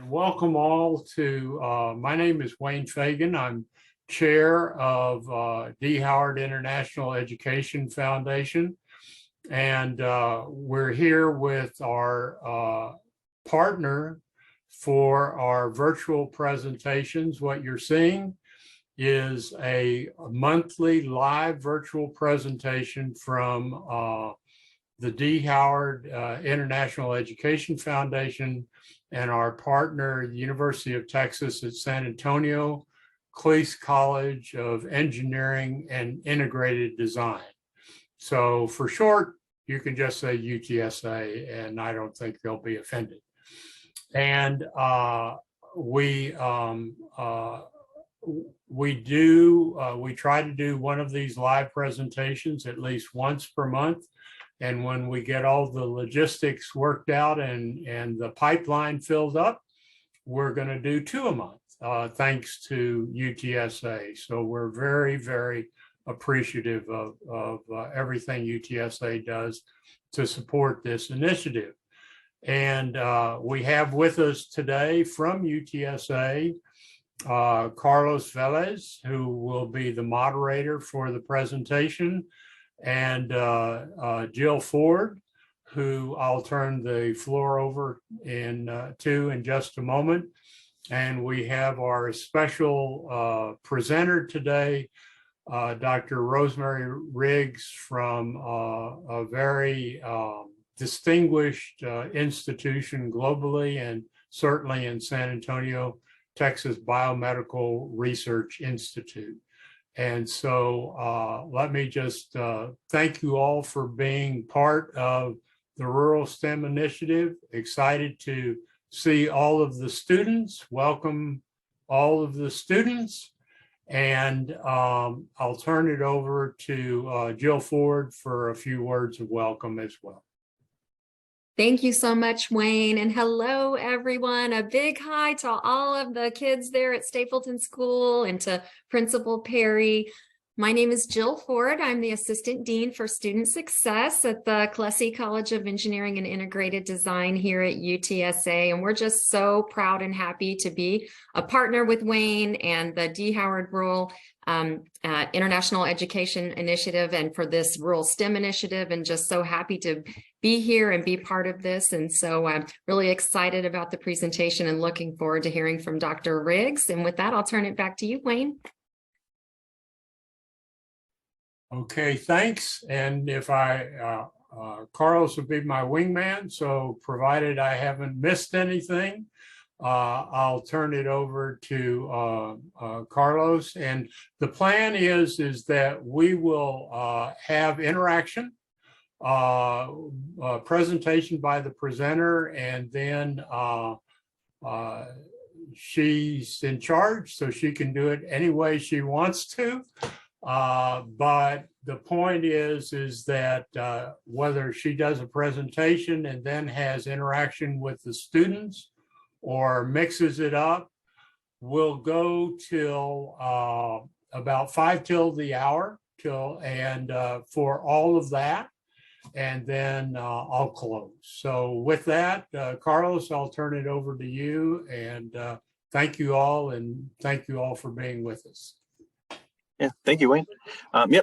welcome all to, my name is Wayne Fagan. I'm chair of D. Howard International Education Foundation. And we're here with our partner for our virtual presentations. What you're seeing is a monthly live virtual presentation from the D. Howard International Education Foundation and our partner, the University of Texas at San Antonio, Cleese College of Engineering and Integrated Design. So for short, you can just say UTSA, and I don't think they'll be offended. And we try to do one of these live presentations at least once per month. And when we get all the logistics worked out and the pipeline filled up, we're going to do 2 a month, thanks to UTSA. So we're very, very appreciative of everything UTSA does to support this initiative. And we have with us today from UTSA, Carlos Velez, who will be the moderator for the presentation, and Jill Ford, who I'll turn the floor over to in just a moment. And we have our special presenter today, Dr. Rosemary Riggs from a very distinguished institution globally and certainly in San Antonio, Texas Biomedical Research Institute. And so let me just thank you all for being part of the Rural STEM Initiative. Excited to see all of the students. Welcome all of the students. And I'll turn it over to Jill Ford for a few words of welcome as well. Thank you so much, Wayne. And hello, everyone. A big hi to all of the kids there at Stapleton School and to Principal Perry. My name is Jill Ford. I'm the Assistant Dean for Student Success at the Cleese College of Engineering and Integrated Design here at UTSA. And we're just so proud and happy to be a partner with Wayne and the D. Howard Rural International Education Initiative and for this Rural STEM Initiative, and just so happy to be here and be part of this. And so I'm really excited about the presentation and looking forward to hearing from Dr. Riggs. And with that, I'll turn it back to you, Wayne. Okay, thanks. And if Carlos will be my wingman, so provided I haven't missed anything, I'll turn it over to Carlos. And the plan is that we will have interaction, presentation by the presenter, and then she's in charge, so she can do it any way she wants to. But the point is that whether she does a presentation and then has interaction with the students or mixes it up, we'll go till about 5 till the hour for all of that, and then I'll close. So with that, Carlos, I'll turn it over to you, and thank you all, and thank you all for being with us. Yeah, thank you, Wayne.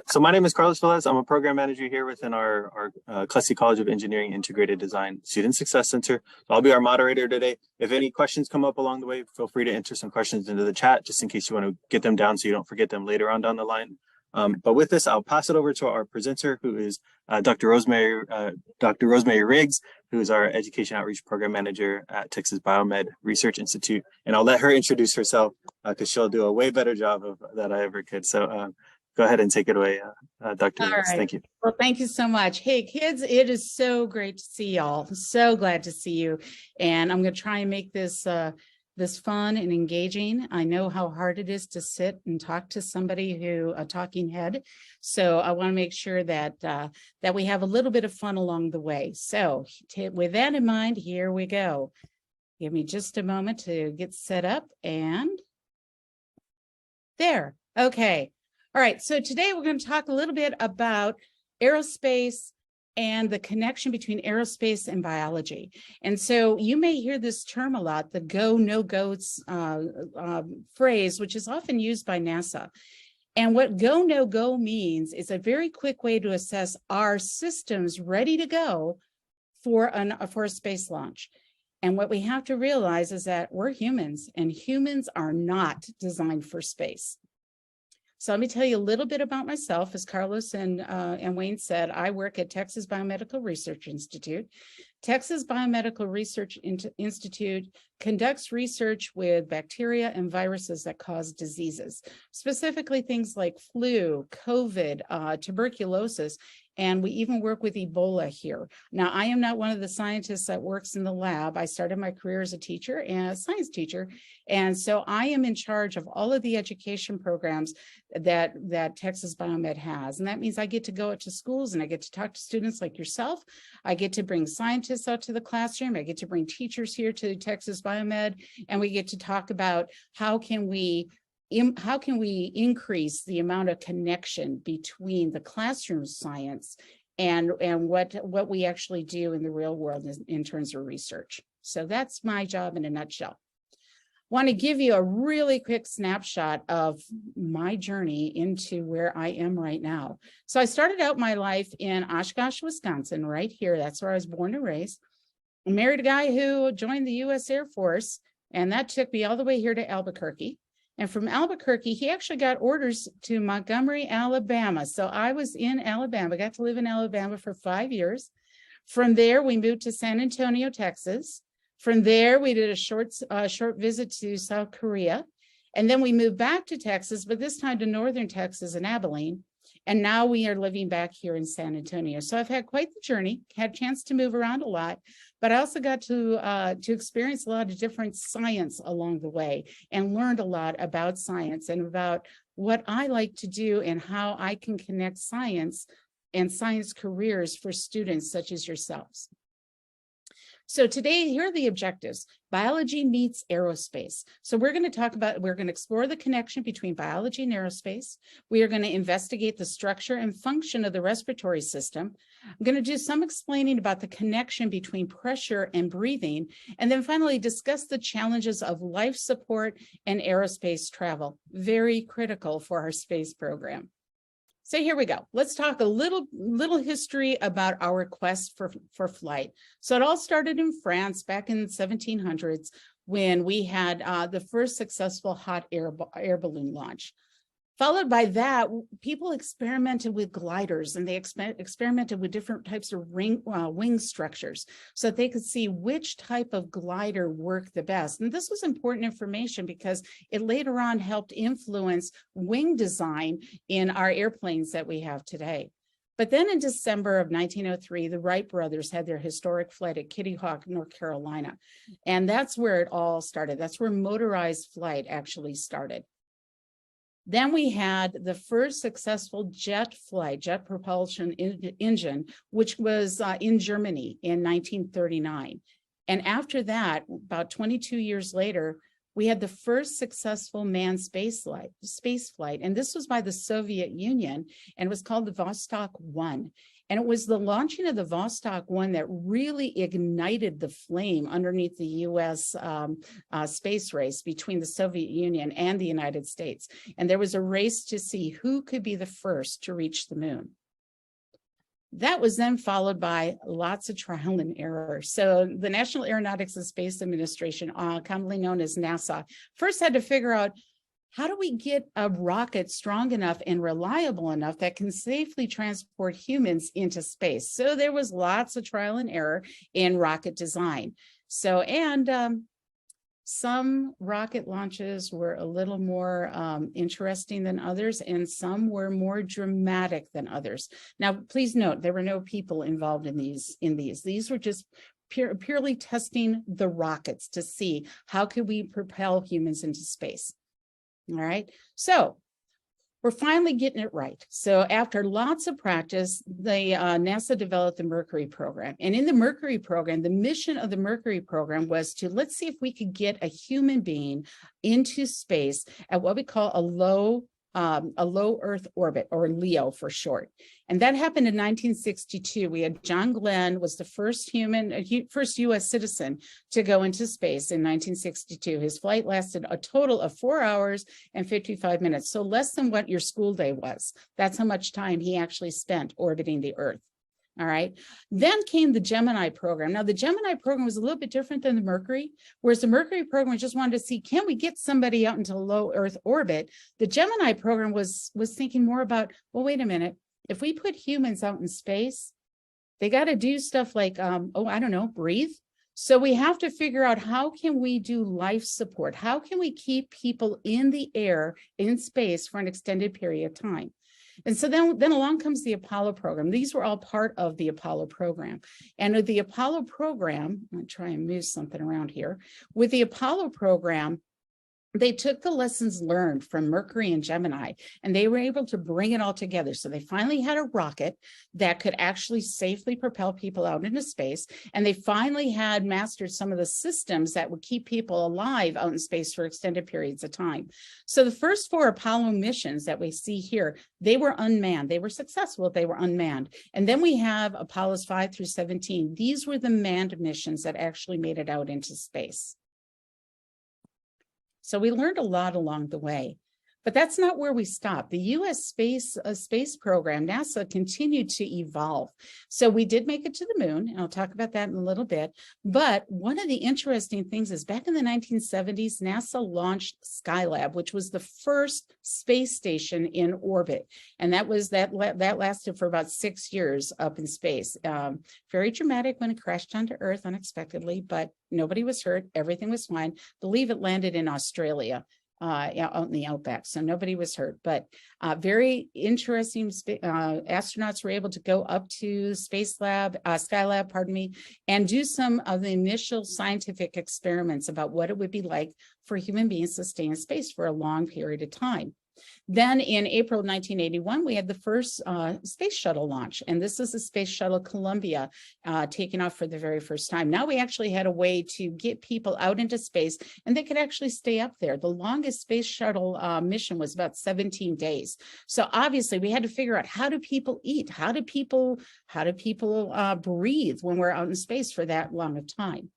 So my name is Carlos Velez. I'm a program manager here within our Cleese College of Engineering Integrated Design Student Success Center. So I'll be our moderator today. If any questions come up along the way, feel free to enter some questions into the chat, just in case you want to get them down so you don't forget them later on down the line. But with this, I'll pass it over to our presenter, who is Dr. Rosemary Riggs, who is our Education Outreach Program Manager at Texas Biomed Research Institute. And I'll let her introduce herself because she'll do a way better job of that I ever could. So go ahead and take it away, Dr. Riggs. Right. Thank you. Well, thank you so much. Hey, kids, it is so great to see y'all. So glad to see you. And I'm going to try and make this fun and engaging. I know how hard it is to sit and talk to somebody a talking head. So I want to make sure that that we have a little bit of fun along the way. So with that in mind, here we go. Give me just a moment to get set up, and there. Okay. All right. So today we're going to talk a little bit about aerospace and the connection between aerospace and biology. And so you may hear this term a lot, the go, no go phrase, which is often used by NASA. And what go, no go means is a very quick way to assess our systems ready to go for a space launch. And what we have to realize is that we're humans, and humans are not designed for space. So let me tell you a little bit about myself. As Carlos and Wayne said, I work at Texas Biomedical Research Institute. Texas Biomedical Research Institute conducts research with bacteria and viruses that cause diseases, specifically things like flu, COVID, tuberculosis, and we even work with Ebola here. Now, I am not one of the scientists that works in the lab. I started my career as a teacher and a science teacher, and so I am in charge of all of the education programs that Texas Biomed has, and that means I get to go out to schools and I get to talk to students like yourself. I get to bring scientists out to the classroom. I get to bring teachers here to Texas Biomed, and we get to talk about how can we increase the amount of connection between the classroom science and what we actually do in the real world in terms of research. So that's my job in a nutshell. Want to give you a really quick snapshot of my journey into where I am right now. So I started out my life in Oshkosh, Wisconsin, right here. That's where I was born and raised. I married a guy who joined the U.S. Air Force, and that took me all the way here to Albuquerque. And from Albuquerque, he actually got orders to Montgomery, Alabama. So I was in Alabama, got to live in Alabama for 5 years. From there, we moved to San Antonio, Texas. From there, we did a short visit to South Korea. And then we moved back to Texas, but this time to Northern Texas and Abilene. And now we are living back here in San Antonio. So I've had quite the journey, had a chance to move around a lot, but I also got to experience a lot of different science along the way and learned a lot about science and about what I like to do and how I can connect science and science careers for students such as yourselves. So today, here are the objectives. Biology meets aerospace. So we're going to explore the connection between biology and aerospace. We are going to investigate the structure and function of the respiratory system. I'm going to do some explaining about the connection between pressure and breathing, and then finally discuss the challenges of life support and aerospace travel. Very critical for our space program. So here we go. Let's talk a little history about our quest for flight. So it all started in France back in the 1700s when we had the first successful hot air balloon launch. Followed by that, people experimented with gliders, and they experimented with different types of wing structures so that they could see which type of glider worked the best. And this was important information because it later on helped influence wing design in our airplanes that we have today. But then in December of 1903, the Wright brothers had their historic flight at Kitty Hawk, North Carolina. And that's where it all started. That's where motorized flight actually started. Then we had the first successful jet propulsion engine, which was in Germany in 1939. And after that, about 22 years later, we had the first successful manned space flight. And this was by the Soviet Union, and it was called the Vostok 1. And it was the launching of the Vostok 1 that really ignited the flame underneath the U.S. Space race between the Soviet Union and the United States. And there was a race to see who could be the first to reach the moon. That was then followed by lots of trial and error. So the National Aeronautics and Space Administration, commonly known as NASA, first had to figure out, how do we get a rocket strong enough and reliable enough that can safely transport humans into space? So there was lots of trial and error in rocket design. So, and some rocket launches were a little more interesting than others, and some were more dramatic than others. Now, please note, there were no people involved in these. These were just purely testing the rockets to see how could we propel humans into space. All right, so we're finally getting it right. So after lots of practice, NASA developed the Mercury program. And in the Mercury program, the mission of the Mercury program was to, let's see if we could get a human being into space at what we call a low a low Earth orbit, or LEO for short. And that happened in 1962. We had John Glenn was the first first US citizen to go into space in 1962. His flight lasted a total of 4 hours and 55 minutes. So less than what your school day was. That's how much time he actually spent orbiting the Earth. All right. Then came the Gemini program. Now, the Gemini program was a little bit different than the Mercury, whereas the Mercury program just wanted to see, can we get somebody out into low Earth orbit? The Gemini program was thinking more about, well, wait a minute. If we put humans out in space, they got to do stuff like, I don't know, breathe. So we have to figure out, how can we do life support? How can we keep people in the air, in space for an extended period of time? And so then along comes the Apollo program. These were all part of the Apollo program. And with the Apollo program, I'm going to try and move something around here. With the Apollo program, they took the lessons learned from Mercury and Gemini, and they were able to bring it all together. So they finally had a rocket that could actually safely propel people out into space. And they finally had mastered some of the systems that would keep people alive out in space for extended periods of time. So the first 4 Apollo missions that we see here, they were unmanned. They were successful, they were unmanned. And then we have Apollos 5 through 17. These were the manned missions that actually made it out into space. So we learned a lot along the way, but that's not where we stopped. The U.S. space program, NASA, continued to evolve. So we did make it to the moon, and I'll talk about that in a little bit. But one of the interesting things is back in the 1970s, NASA launched Skylab, which was the first space station in orbit. And that lasted for about 6 years up in space. Very dramatic when it crashed onto Earth unexpectedly, but nobody was hurt. Everything was fine. I believe it landed in Australia. Out in the outback, so nobody was hurt, but very interesting. Astronauts were able to go up to Skylab, pardon me, and do some of the initial scientific experiments about what it would be like for human beings to stay in space for a long period of time. Then in April 1981, we had the first space shuttle launch, and this is the Space Shuttle Columbia taking off for the very first time. Now we actually had a way to get people out into space, and they could actually stay up there. The longest space shuttle mission was about 17 days. So obviously we had to figure out, how do people eat? How do people breathe when we're out in space for that long of time?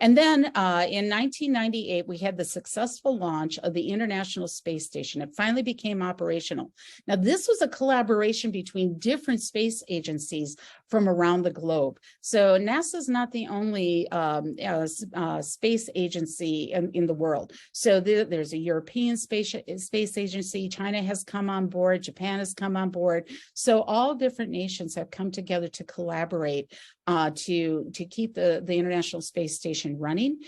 And then in 1998, we had the successful launch of the International Space Station. It finally became operational. Now, this was a collaboration between different space agencies from around the globe. So NASA is not the only space agency in the world. So there's a European space agency. China has come on board. Japan has come on board. So all different nations have come together to collaborate to keep the International Space Station running.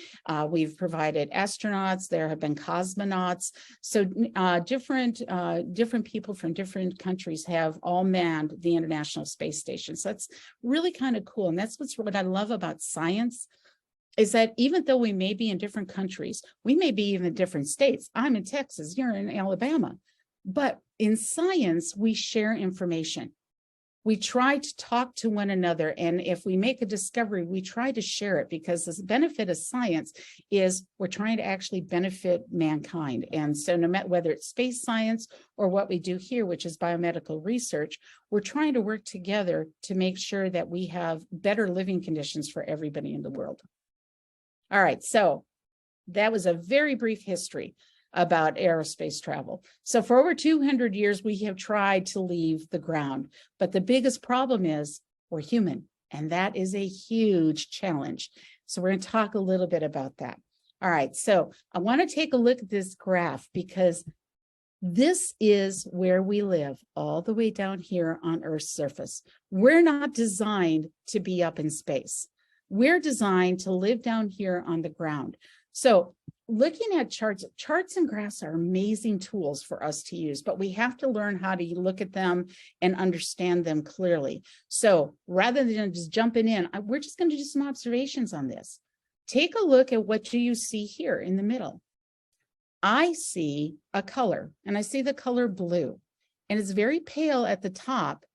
We've provided astronauts. There have been cosmonauts. So different people from different countries have all manned the International Space Station. So that's really kind of cool. And that's what I love about science, is that even though we may be in different countries, we may be even in different states. I'm in Texas, you're in Alabama. But in science, we share information. We try to talk to one another, and if we make a discovery, we try to share it, because the benefit of science is we're trying to actually benefit mankind. And so no matter whether it's space science or what we do here, which is biomedical research, we're trying to work together to make sure that we have better living conditions for everybody in the world. All right, so that was a very brief history about aerospace travel. So for over 200 years, we have tried to leave the ground, but the biggest problem is we're human, and that is a huge challenge. So we're going to talk a little bit about that. All right, so I want to take a look at this graph, because this is where we live, all the way down here on Earth's surface. We're not designed to be up in space. We're designed to live down here on the ground. So looking at charts and graphs are amazing tools for us to use, but we have to learn how to look at them and understand them clearly. So rather than just jumping in, we're just going to do some observations on this. Take a look at what do you see here in the middle. I see a color, and I see the color blue, and it's very pale at the top,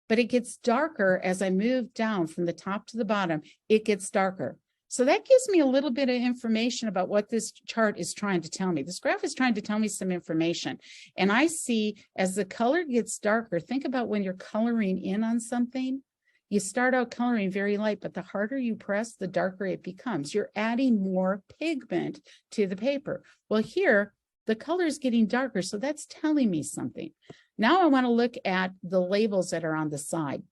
but it gets darker as I move down from the top to the bottom. It gets darker. So that gives me a little bit of information about what this chart is trying to tell me. This graph is trying to tell me some information. And I see as the color gets darker, think about when you're coloring in on something. You start out coloring very light, but the harder you press, the darker it becomes. You're adding more pigment to the paper. Well, here, the color is getting darker, so that's telling me something. Now I want to look at the labels that are on the side.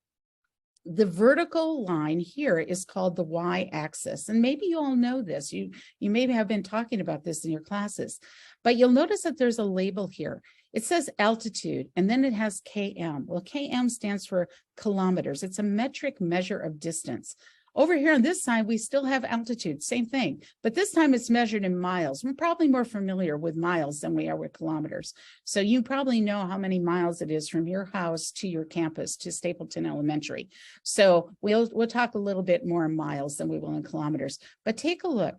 The vertical line here is called the y-axis, and maybe you all know this. You maybe have been talking about this in your classes, but you'll notice that there's a label here. It says altitude, and then it has km. Well, km stands for kilometers. It's a metric measure of distance. Over here on this side, we still have altitude, same thing, but this time it's measured in miles. We're probably more familiar with miles than we are with kilometers. So you probably know how many miles it is from your house to your campus, to Stapleton Elementary. So we'll talk a little bit more in miles than we will in kilometers, but take a look.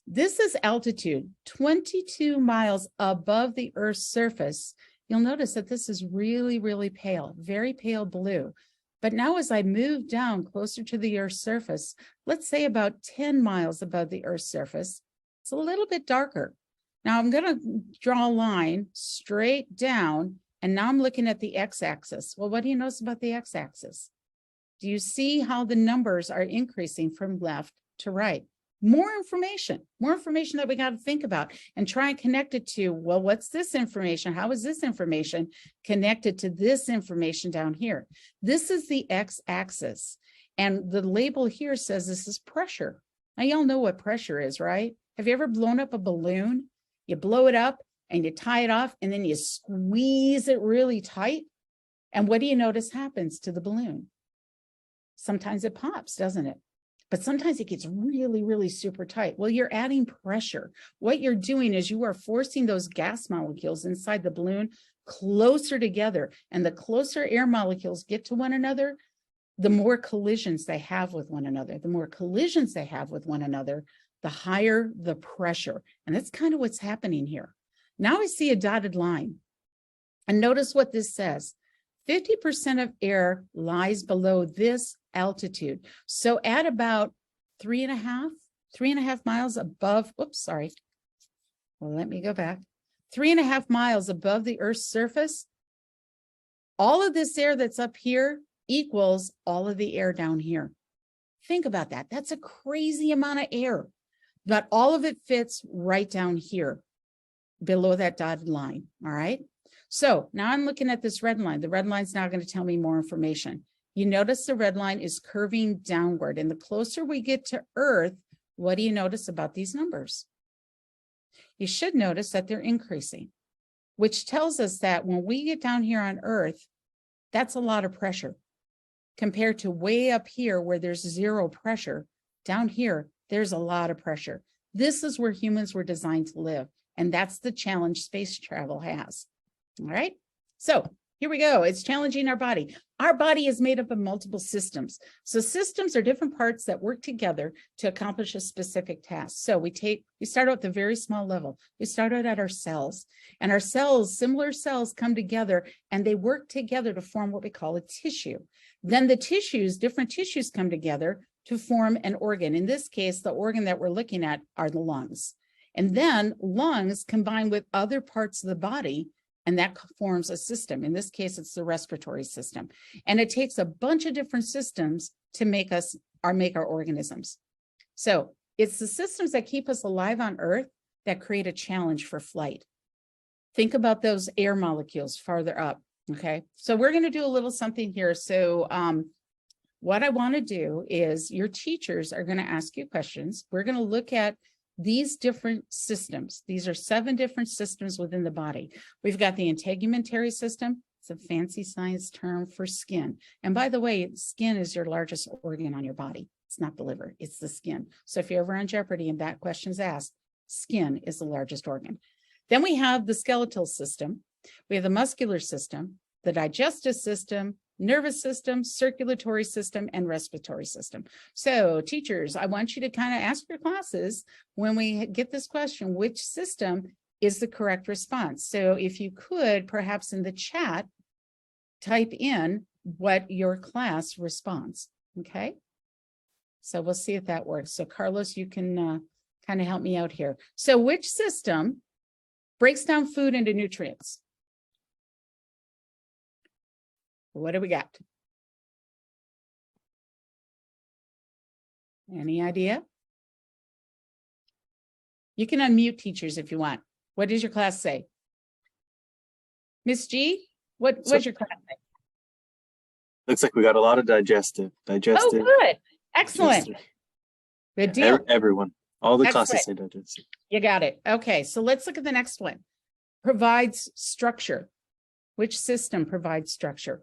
This is altitude, 22 miles above the Earth's surface. You'll notice that this is really, really pale, very pale blue. But now as I move down closer to the Earth's surface, let's say about 10 miles above the Earth's surface, it's a little bit darker. Now I'm going to draw a line straight down, and now I'm looking at the x-axis. Well, what do you notice about the x-axis? Do you see how the numbers are increasing from left to right? More information that we got to think about and try and connect it to, well, what's this information? How is this information connected to this information down here? This is the x-axis, and the label here says this is pressure. Now, y'all know what pressure is, right? Have you ever blown up a balloon? You blow it up and you tie it off, and then you squeeze it really tight. And what do you notice happens to the balloon? Sometimes it pops, doesn't it? But sometimes it gets really, really super tight. Well, you're adding pressure. What you're doing is you are forcing those gas molecules inside the balloon closer together. And the closer air molecules get to one another, the more collisions they have with one another. The more collisions they have with one another, the higher the pressure. And that's kind of what's happening here. Now I see a dotted line. And notice what this says. 50% of air lies below this altitude. So at about 3.5 miles above, well, let me go back. 3.5 miles above the Earth's surface, all of this air that's up here equals all of the air down here. Think about that. That's a crazy amount of air, but all of it fits right down here below that dotted line. All right. So now I'm looking at this red line. The red line's now going to tell me more information. You notice the red line is curving downward. And the closer we get to Earth, what do you notice about these numbers? You should notice that they're increasing, which tells us that when we get down here on Earth, that's a lot of pressure compared to way up here where there's zero pressure. Down here, there's a lot of pressure. This is where humans were designed to live. And that's the challenge space travel has. All right, so here we go. It's challenging our body. Our body is made up of multiple systems. So systems are different parts that work together to accomplish a specific task. So we start out at the very small level. We start out at our cells, and our cells, similar cells, come together and they work together to form what we call a tissue. Then the tissues, different tissues come together to form an organ. In this case, the organ that we're looking at are the lungs. And then lungs combine with other parts of the body, and that forms a system. In this case, it's the respiratory system. And it takes a bunch of different systems to make our organisms. So it's the systems that keep us alive on Earth that create a challenge for flight. Think about those air molecules farther up, okay? So we're gonna do a little something here. So what I wanna do is your teachers are gonna ask you questions. We're gonna look at these different systems. These are 7 different systems within the body. We've got the integumentary system. It's a fancy science term for skin. And by the way, skin is your largest organ on your body. It's not the liver, it's the skin. So if you're ever on Jeopardy and that question's asked, skin is the largest organ. Then we have the skeletal system. We have the muscular system, the digestive system, nervous system, circulatory system, and respiratory system. So teachers, I want you to kind of ask your classes when we get this question, which system is the correct response? So if you could, perhaps in the chat, type in what your class responds, okay? So we'll see if that works. So Carlos, you can kind of help me out here. So which system breaks down food into nutrients? What do we got? Any idea? You can unmute, teachers, if you want. What does your class say? Miss G, what's your class say? Looks like we got a lot of digestive. Oh, good. Excellent. Digestive. Good deal. Everyone, all the Excellent. classes say digestive. You got it. Okay, so let's look at the next one. Provides structure. Which system provides structure?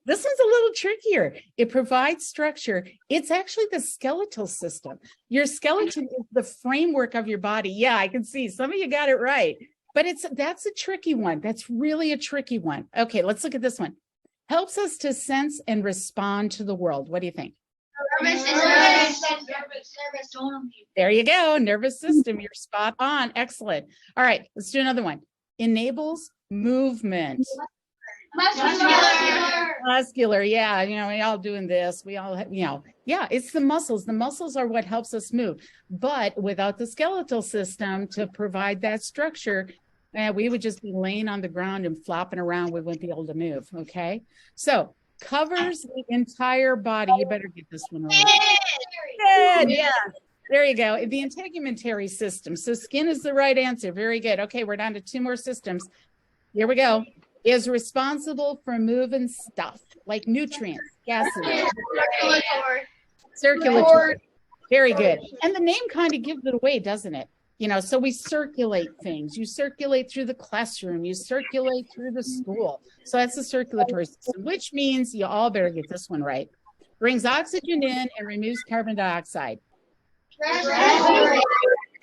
This one's a little trickier. It provides structure. It's actually the skeletal system. Your skeleton is the framework of your body. Yeah, I can see some of you got it right, but that's a tricky one. That's really a tricky one. Okay, let's look at this one. Helps us to sense and respond to the world. What do you think? Nervous. There you go. Nervous system. You're spot on. Excellent. All right, let's do another one. Enables movement. Muscular. Yeah. We all doing this. We all, yeah, it's the muscles. The muscles are what helps us move. But without the skeletal system to provide that structure, we would just be laying on the ground and flopping around. We wouldn't be able to move. Okay. So covers the entire body. You better get this one right. Good. Yeah. There you go. The integumentary system. So skin is the right answer. Very good. Okay. We're down to 2 more systems. Here we go. Is responsible for moving stuff like nutrients, gases. Circulatory. Very good. And the name kind of gives it away, doesn't it? So we circulate things. You circulate through the classroom. You circulate through the school. So that's the circulatory system, which means you all better get this one right. Brings oxygen in and removes carbon dioxide.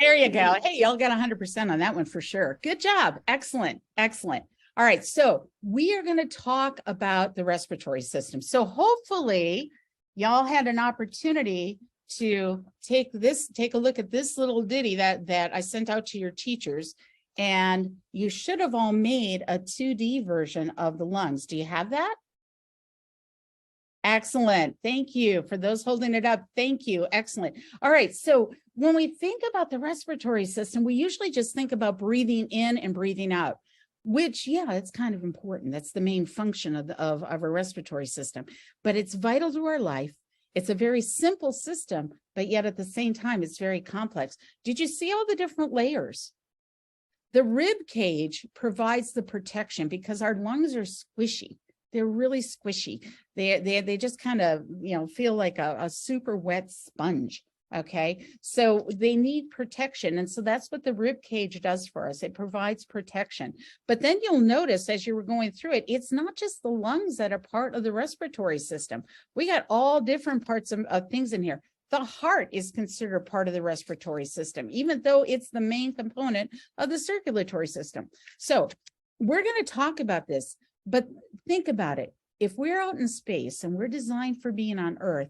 There you go. Hey, y'all got 100% on that one for sure. Good job. Excellent. Excellent. All right, so we are going to talk about the respiratory system. So hopefully y'all had an opportunity to take a look at this little ditty that I sent out to your teachers, and you should have all made a 2D version of the lungs. Do you have that? Excellent. Thank you. For those holding it up, thank you. Excellent. All right, so when we think about the respiratory system, we usually just think about breathing in and breathing out. Which, yeah, it's kind of important. That's the main function of our respiratory system, but it's vital to our life. It's a very simple system, but yet at the same time, it's very complex. Did you see all the different layers? The rib cage provides the protection because our lungs are squishy. They're really squishy. They just kind of, feel like a super wet sponge. Okay, so they need protection. And so that's what the rib cage does for us. It provides protection. But then you'll notice as you were going through it, it's not just the lungs that are part of the respiratory system. We got all different parts of things in here. The heart is considered part of the respiratory system, even though it's the main component of the circulatory system. So we're going to talk about this, but think about it. If we're out in space and we're designed for being on Earth,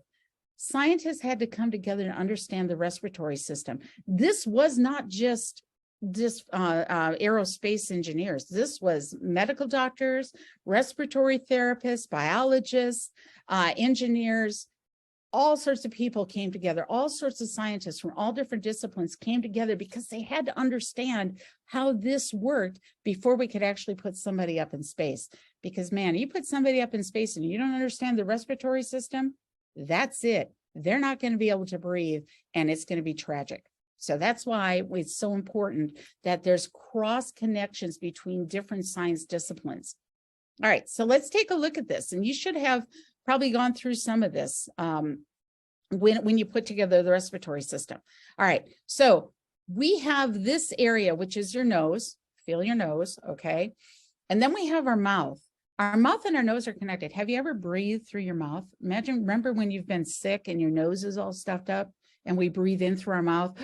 scientists had to come together to understand the respiratory system. This was not just aerospace engineers. This was medical doctors, respiratory therapists, biologists, engineers, all sorts of people came together. All sorts of scientists from all different disciplines came together because they had to understand how this worked before we could actually put somebody up in space. Because man, you put somebody up in space and you don't understand the respiratory system, that's it. They're not going to be able to breathe, and it's going to be tragic. So that's why it's so important that there's cross connections between different science disciplines. All right, so let's take a look at this. And you should have probably gone through some of this when you put together the respiratory system. All right, so we have this area, which is your nose. Feel your nose, okay? And then we have our mouth. Our mouth and our nose are connected. Have you ever breathed through your mouth? Remember when you've been sick and your nose is all stuffed up and we breathe in through our mouth,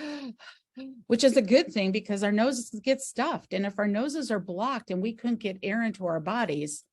which is a good thing because our noses get stuffed. And if our noses are blocked and we couldn't get air into our bodies,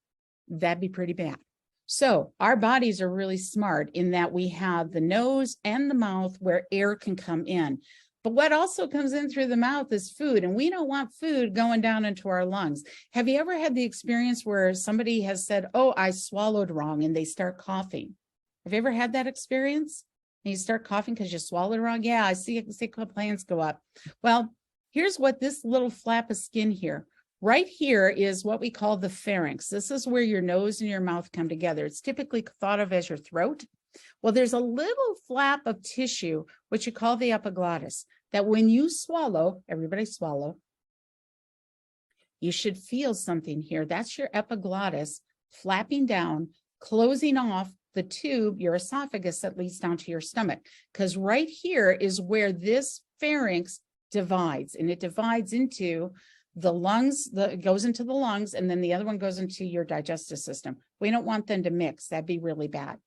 that'd be pretty bad. So our bodies are really smart in that we have the nose and the mouth where air can come in. But what also comes in through the mouth is food, and we don't want food going down into our lungs. Have you ever had the experience where somebody has said, oh, I swallowed wrong, and they start coughing? Have you ever had that experience? And you start coughing because you swallowed wrong? Yeah, I see complaints go up. Well, here's what this little flap of skin here. Right here is what we call the pharynx. This is where your nose and your mouth come together. It's typically thought of as your throat. Well, there's a little flap of tissue, which you call the epiglottis, that when you swallow, everybody swallow, you should feel something here. That's your epiglottis flapping down, closing off the tube, your esophagus that leads down to your stomach. Because right here is where this pharynx divides, and it divides into the lungs, it goes into the lungs, and then the other one goes into your digestive system. We don't want them to mix. That'd be really bad.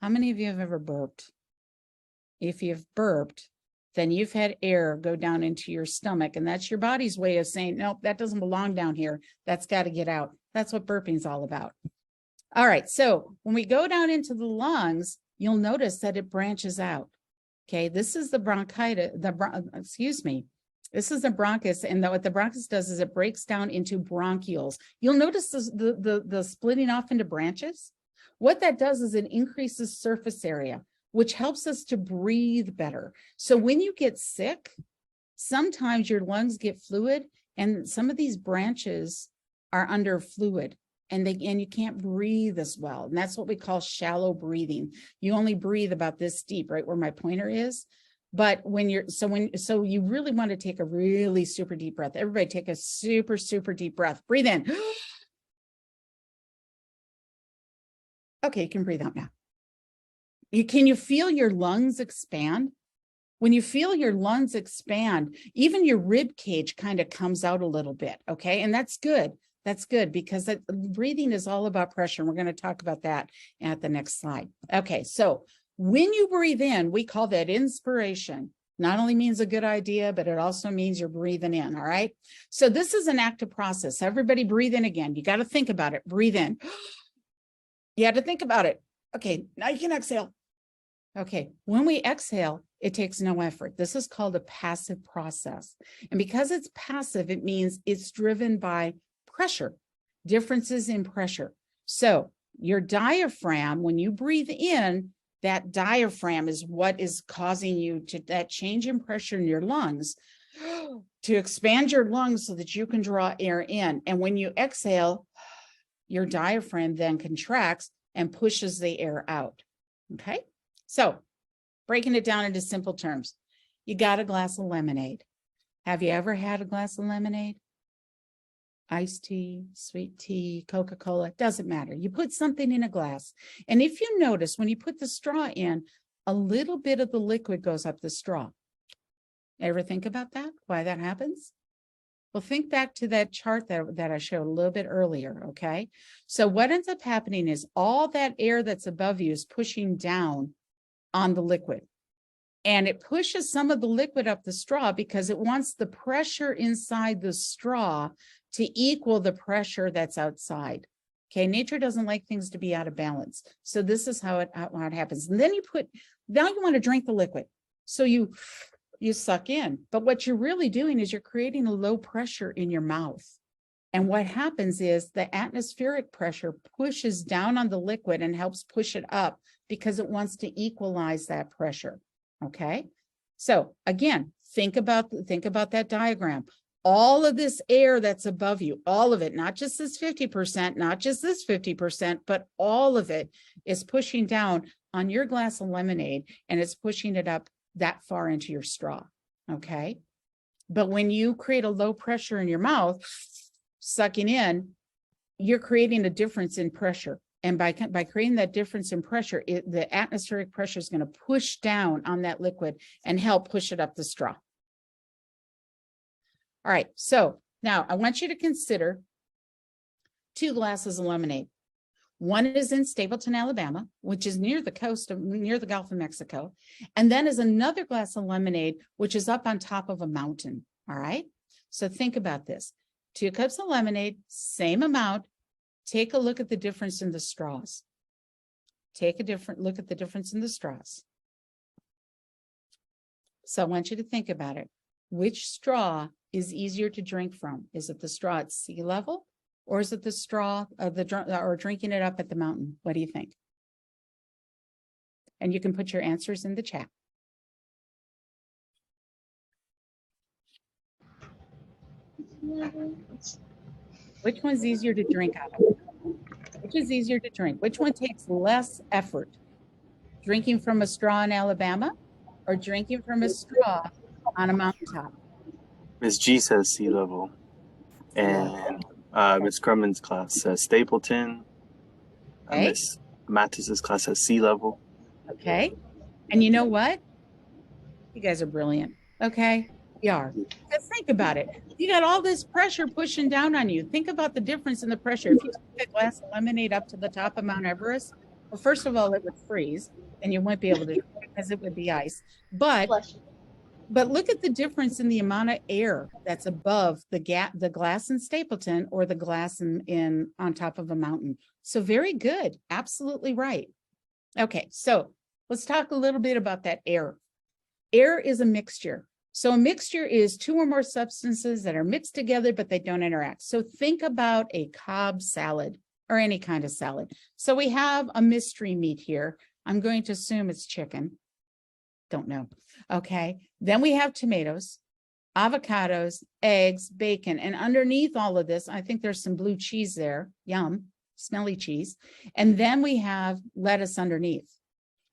How many of you have ever burped? If you've burped, then you've had air go down into your stomach, and that's your body's way of saying, nope, that doesn't belong down here. That's got to get out. That's what burping is all about. All right, so when we go down into the lungs, you'll notice that it branches out. Okay, this is the bronchitis, this is the bronchus, and what the bronchus does is it breaks down into bronchioles. You'll notice the splitting off into branches. What that does is it increases surface area, which helps us to breathe better. So when you get sick, sometimes your lungs get fluid, and some of these branches are under fluid, and you can't breathe as well. And that's what we call shallow breathing. You only breathe about this deep, right where my pointer is. But when you really want to take a really super deep breath. Everybody take a super, super deep breath. Breathe in. Okay, you can breathe out now. Can you feel your lungs expand? When you feel your lungs expand, even your rib cage kind of comes out a little bit, okay? And that's good. That's good because breathing is all about pressure. And we're going to talk about that at the next slide. Okay, so when you breathe in, we call that inspiration. Not only means a good idea, but it also means you're breathing in, all right? So this is an active process. Everybody breathe in again. You got to think about it. Breathe in. You have to think about it. Okay, now you can exhale. Okay, when we exhale, it takes no effort. This is called a passive process. And because it's passive, it means it's driven by pressure, differences in pressure. So your diaphragm, when you breathe in, that diaphragm is what is causing you to that change in pressure in your lungs to expand your lungs so that you can draw air in. And when you exhale, your diaphragm then contracts and pushes the air out. Okay, so breaking it down into simple terms, you got a glass of lemonade. Have you ever had a glass of lemonade? Iced tea, sweet tea, Coca-Cola, doesn't matter. You put something in a glass. And if you notice, when you put the straw in, a little bit of the liquid goes up the straw. Ever think about that? Why that happens? Well, think back to that chart that I showed a little bit earlier, okay? So what ends up happening is all that air that's above you is pushing down on the liquid. And it pushes some of the liquid up the straw because it wants the pressure inside the straw to equal the pressure that's outside. Okay, nature doesn't like things to be out of balance. So this is how it happens. And then now you want to drink the liquid. So you suck in. But what you're really doing is you're creating a low pressure in your mouth. And what happens is the atmospheric pressure pushes down on the liquid and helps push it up because it wants to equalize that pressure. Okay, so again, think about that diagram. All of this air that's above you, all of it, not just this 50%, not just this 50%, but all of it is pushing down on your glass of lemonade, and it's pushing it up that far into your straw, okay? But when you create a low pressure in your mouth, sucking in, you're creating a difference in pressure. And by creating that difference in pressure, the atmospheric pressure is going to push down on that liquid and help push it up the straw. All right, so now I want you to consider 2 glasses of lemonade. One is in Stapleton, Alabama, which is near the coast near the Gulf of Mexico. And then is another glass of lemonade, which is up on top of a mountain. All right, so think about this. 2 cups of lemonade, same amount. Take a look at the difference in the straws. Take a different look at the difference in the straws. So I want you to think about it. Which straw is easier to drink from? Is it the straw at sea level, or is it the straw or drinking it up at the mountain? What do you think? And you can put your answers in the chat. Which one's easier to drink out of? Which is easier to drink? Which one takes less effort? Drinking from a straw in Alabama or drinking from a straw on a mountaintop? Ms. G says sea level. And Ms. Crumman's class says Stapleton. Okay. Ms. Mattis's class says sea level. Okay. And you know what? You guys are brilliant. Okay. You are. Because think about it. You got all this pressure pushing down on you. Think about the difference in the pressure. If you took a glass of lemonade up to the top of Mount Everest, well, first of all, it would freeze and you wouldn't be able to drink it because it would be ice. But look at the difference in the amount of air that's above the glass in Stapleton or the glass in on top of a mountain. So very good. Absolutely right. Okay, so let's talk a little bit about that air. Air is a mixture. So a mixture is two or more substances that are mixed together, but they don't interact. So think about a Cobb salad or any kind of salad. So we have a mystery meat here. I'm going to assume it's chicken. Don't know. Okay. Then we have tomatoes, avocados, eggs, bacon. And underneath all of this, I think there's some blue cheese there. Yum, smelly cheese. And then we have lettuce underneath.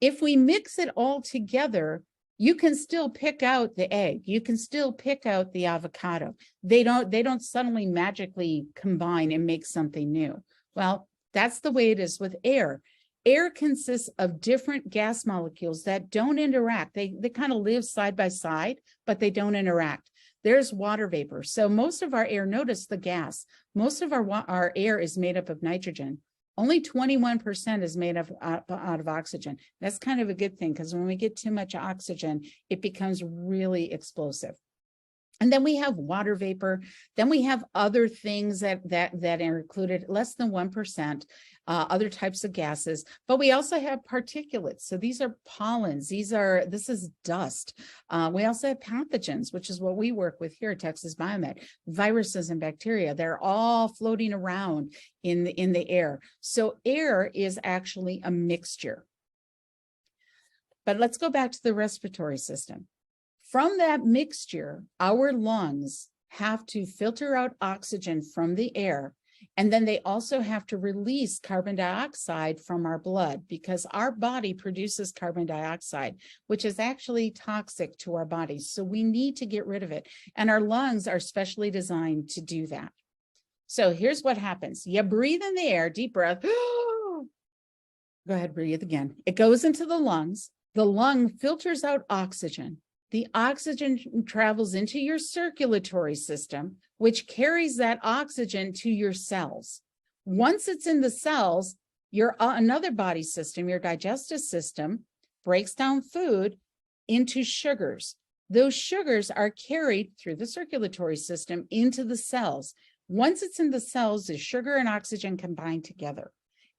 If we mix it all together, you can still pick out the egg. You can still pick out the avocado. They don't suddenly magically combine and make something new. Well, that's the way it is with air. Air consists of different gas molecules that don't interact. They kind of live side by side, but they don't interact. There's water vapor. So most of our air, notice the gas, most of our air is made up of nitrogen. Only 21% is made up out of oxygen. That's kind of a good thing because when we get too much oxygen, it becomes really explosive. And then we have water vapor. Then we have other things that are included, less than 1%, other types of gases. But we also have particulates. So these are pollens. This is dust. We also have pathogens, which is what we work with here at Texas Biomed. Viruses and bacteria, they're all floating around in the air. So air is actually a mixture. But let's go back to the respiratory system. From that mixture, our lungs have to filter out oxygen from the air, and then they also have to release carbon dioxide from our blood because our body produces carbon dioxide, which is actually toxic to our bodies. So we need to get rid of it, and our lungs are specially designed to do that. So here's what happens. You breathe in the air, deep breath. Go ahead, breathe again. It goes into the lungs. The lung filters out oxygen. The oxygen travels into your circulatory system, which carries that oxygen to your cells. Once it's in the cells, your another body system, your digestive system, breaks down food into sugars. Those sugars are carried through the circulatory system into the cells. Once it's in the cells, the sugar and oxygen combine together.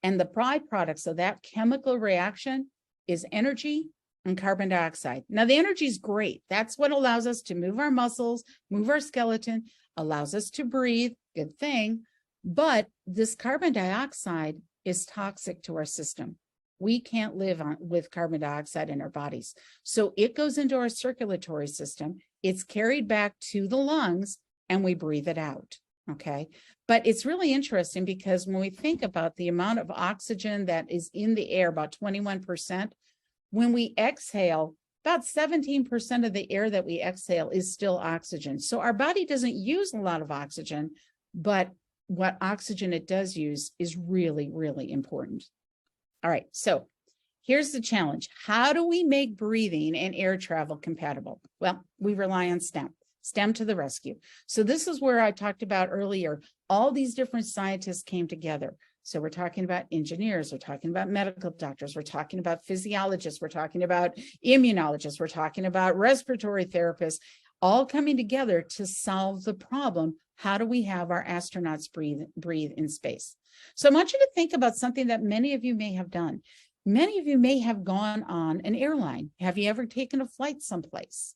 And the byproducts of that chemical reaction is energy and carbon dioxide. Now, the energy is great. That's what allows us to move our muscles, move our skeleton, allows us to breathe, good thing. But this carbon dioxide is toxic to our system. We can't live with carbon dioxide in our bodies. So it goes into our circulatory system. It's carried back to the lungs and we breathe it out. Okay. But it's really interesting because when we think about the amount of oxygen that is in the air, about 21%, when we exhale, about 17% of the air that we exhale is still oxygen. So our body doesn't use a lot of oxygen, but what oxygen it does use is really, really important. All right, so here's the challenge. How do we make breathing and air travel compatible? Well, we rely on STEM. STEM to the rescue. So this is where I talked about earlier, all these different scientists came together. So we're talking about engineers, we're talking about medical doctors, we're talking about physiologists, we're talking about immunologists, we're talking about respiratory therapists, all coming together to solve the problem. How do we have our astronauts breathe in space? So I want you to think about something that many of you may have done. Many of you may have gone on an airline. Have you ever taken a flight someplace?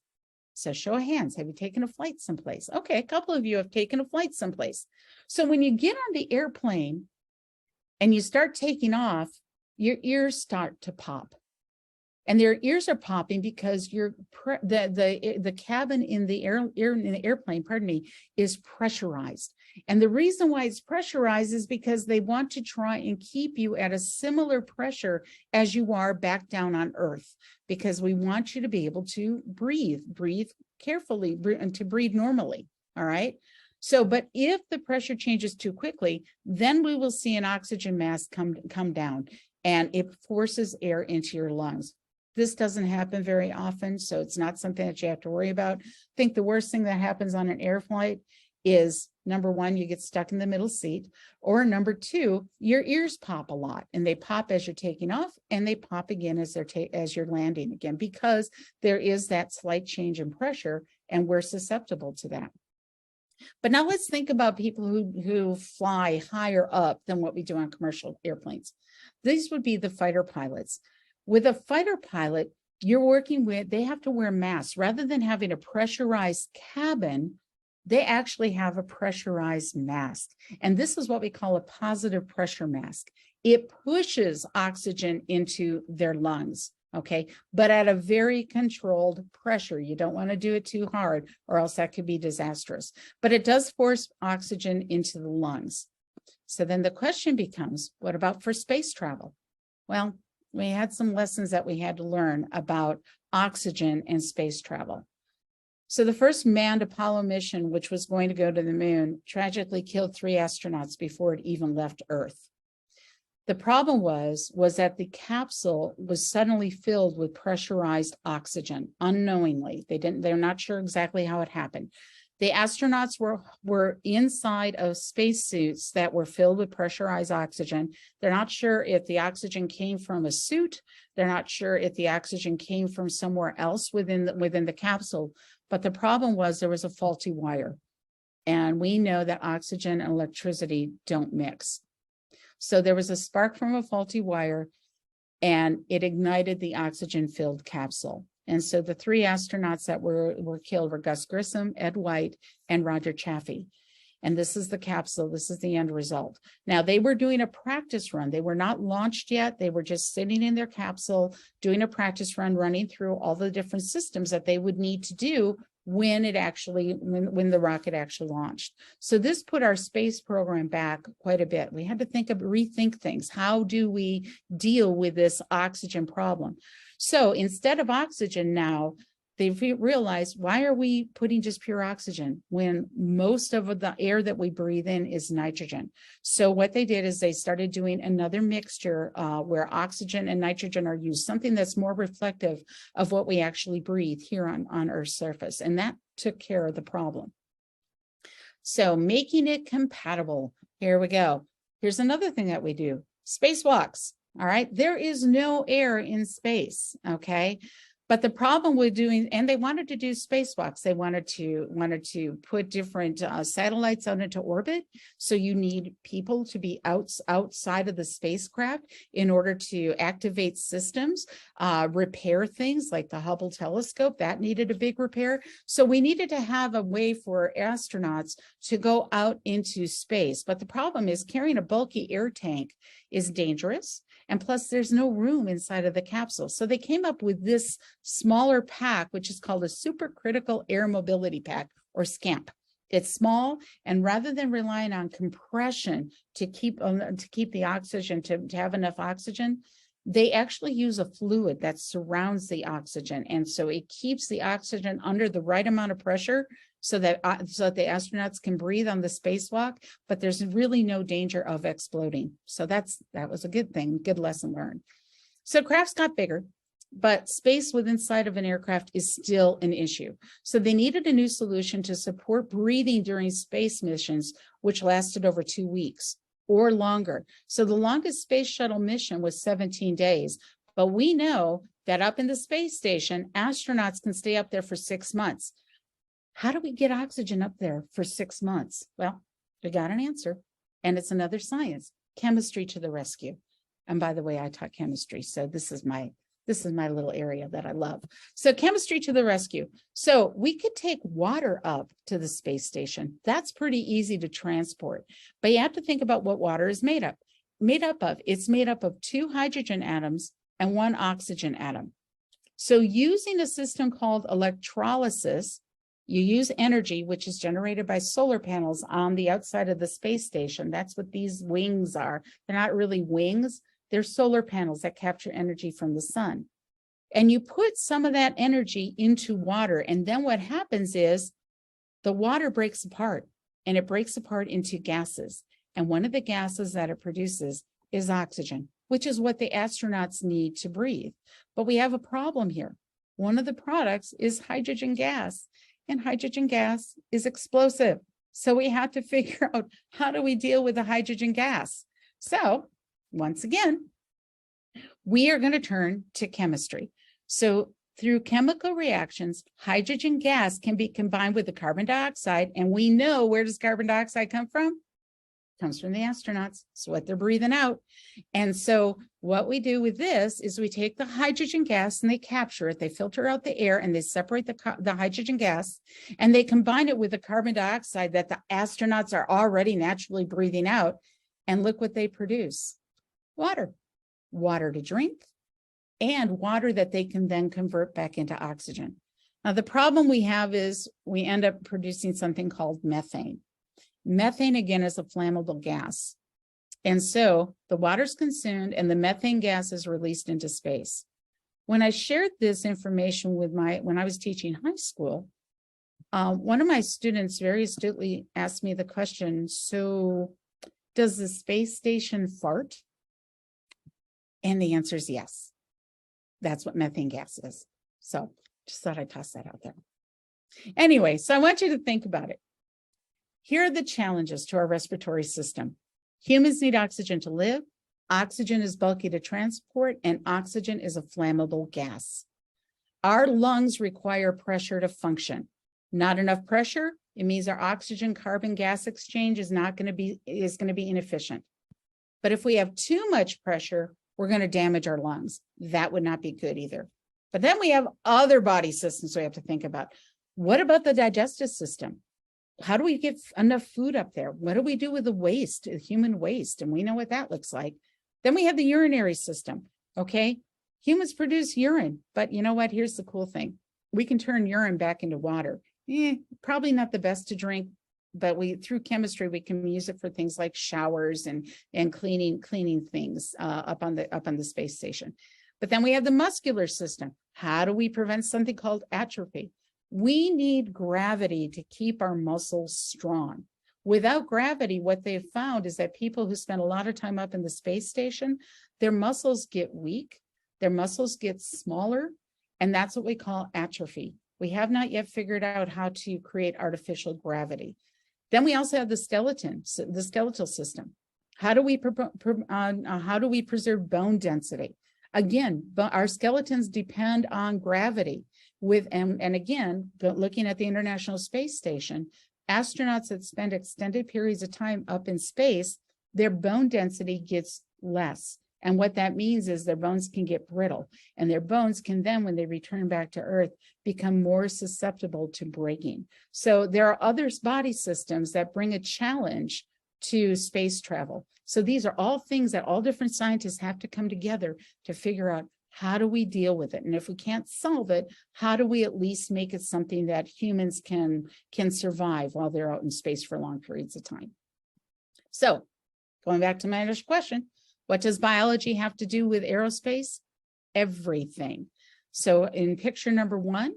So show of hands, have you taken a flight someplace? Okay, a couple of you have taken a flight someplace. So when you get on the airplane and you start taking off, your ears start to pop. And their ears are popping because the cabin in the airplane, pardon me, is pressurized. And the reason why it's pressurized is because they want to try and keep you at a similar pressure as you are back down on Earth, because we want you to be able to breathe carefully, and to breathe normally. All right. So, but if the pressure changes too quickly, then we will see an oxygen mask come down, and it forces air into your lungs. This doesn't happen very often, so it's not something that you have to worry about. I think the worst thing that happens on an air flight is, number one, you get stuck in the middle seat, or number two, your ears pop a lot, and they pop as you're taking off, and they pop again as you're landing again, because there is that slight change in pressure, and we're susceptible to that. But now let's think about people who fly higher up than what we do on commercial airplanes. These would be the fighter pilots. With a fighter pilot, you're working with, they have to wear masks. Rather than having a pressurized cabin, they actually have a pressurized mask. And this is what we call a positive pressure mask. It pushes oxygen into their lungs, okay? But at a very controlled pressure. You don't want to do it too hard, or else that could be disastrous. But it does force oxygen into the lungs. So then the question becomes, what about for space travel? Well, we had some lessons that we had to learn about oxygen and space travel. So the first manned Apollo mission, which was going to go to the moon, tragically killed 3 astronauts before it even left Earth. The problem was that the capsule was suddenly filled with pressurized oxygen unknowingly. They're not sure exactly how it happened. The astronauts were inside of spacesuits that were filled with pressurized oxygen. They're not sure if the oxygen came from a suit. They're not sure if the oxygen came from somewhere else within the capsule. But the problem was there was a faulty wire. And we know that oxygen and electricity don't mix. So there was a spark from a faulty wire, and it ignited the oxygen-filled capsule. And so the 3 astronauts that were killed were Gus Grissom, Ed White, and Roger Chaffee. And this is the capsule. This is the end result. Now, they were doing a practice run. They were not launched yet. They were just sitting in their capsule, doing a practice run, running through all the different systems that they would need to do when the rocket actually launched. So this put our space program back quite a bit. We had to rethink things. How do we deal with this oxygen problem? So instead of oxygen now, they've realized, why are we putting just pure oxygen when most of the air that we breathe in is nitrogen? So what they did is they started doing another mixture where oxygen and nitrogen are used, something that's more reflective of what we actually breathe here on Earth's surface. And that took care of the problem. So making it compatible, here we go. Here's another thing that we do, spacewalks. All right, there is no air in space, okay? But the problem with doing, and they wanted to do spacewalks. They wanted to put different satellites out into orbit. So you need people to be outside of the spacecraft in order to activate systems, repair things like the Hubble telescope that needed a big repair. So we needed to have a way for astronauts to go out into space. But the problem is carrying a bulky air tank is dangerous. And plus, there's no room inside of the capsule. So they came up with this smaller pack, which is called a supercritical air mobility pack, or SCAMP. It's small, and rather than relying on compression to keep the oxygen, to have enough oxygen, they actually use a fluid that surrounds the oxygen. And so it keeps the oxygen under the right amount of pressure so that the astronauts can breathe on the spacewalk, but there's really no danger of exploding. So that was a good thing, good lesson learned. So crafts got bigger, but space within inside of an aircraft is still an issue. So they needed a new solution to support breathing during space missions, which lasted over 2 weeks or longer. So the longest space shuttle mission was 17 days, but we know that up in the space station, astronauts can stay up there for 6 months. How do we get oxygen up there for 6 months? Well, we got an answer, and it's another science, chemistry to the rescue. And by the way, I taught chemistry, so this is my This is my little area that I love. So chemistry to the rescue. So we could take water up to the space station. That's pretty easy to transport, but you have to think about what water is made up of. It's made up of 2 hydrogen atoms and 1 oxygen atom. So using a system called electrolysis, you use energy, which is generated by solar panels on the outside of the space station. That's what these wings are. They're not really wings. They're solar panels that capture energy from the sun. And you put some of that energy into water. And then what happens is the water breaks apart, and it breaks apart into gases. And one of the gases that it produces is oxygen, which is what the astronauts need to breathe. But we have a problem here. One of the products is hydrogen gas, and hydrogen gas is explosive. So we have to figure out, how do we deal with the hydrogen gas? So once again, we are going to turn to chemistry. So through chemical reactions, hydrogen gas can be combined with the carbon dioxide. And we know, where does carbon dioxide come from? It comes from the astronauts. It's what they're breathing out. And so what we do with this is we take the hydrogen gas and they capture it. They filter out the air and they separate the hydrogen gas, and they combine it with the carbon dioxide that the astronauts are already naturally breathing out. And look what they produce. Water to drink, and water that they can then convert back into oxygen. Now, the problem we have is we end up producing something called methane. Methane, again, is a flammable gas. And so the water's consumed and the methane gas is released into space. When I shared this information with when I was teaching high school, one of my students very astutely asked me the question, so does the space station fart? And the answer is yes. That's what methane gas is. So just thought I'd toss that out there. Anyway, so I want you to think about it. Here are the challenges to our respiratory system. Humans need oxygen to live. Oxygen is bulky to transport, and oxygen is a flammable gas. Our lungs require pressure to function. Not enough pressure, it means our oxygen carbon gas exchange is going to be inefficient. But if we have too much pressure, we're going to damage our lungs. That would not be good either. But then we have other body systems we have to think about. What about the digestive system? How do we get enough food up there? What do we do with the waste, the human waste? And we know what that looks like. Then we have the urinary system, okay? Humans produce urine, but you know what? Here's the cool thing. We can turn urine back into water. Probably not the best to drink, but through chemistry, we can use it for things like showers and cleaning things up on the space station. But then we have the muscular system. How do we prevent something called atrophy? We need gravity to keep our muscles strong. Without gravity, what they've found is that people who spend a lot of time up in the space station, their muscles get weak, their muscles get smaller, and that's what we call atrophy. We have not yet figured out how to create artificial gravity. Then we also have the skeletal system. How do we preserve bone density? Again, our skeletons depend on gravity. And again, looking at the International Space Station, astronauts that spend extended periods of time up in space, their bone density gets less. And what that means is their bones can get brittle, and their bones can then, when they return back to Earth, become more susceptible to breaking. So there are other body systems that bring a challenge to space travel. So these are all things that all different scientists have to come together to figure out, how do we deal with it? And if we can't solve it, how do we at least make it something that humans can survive while they're out in space for long periods of time? So going back to my initial question, what does biology have to do with aerospace? Everything. So in picture number 1,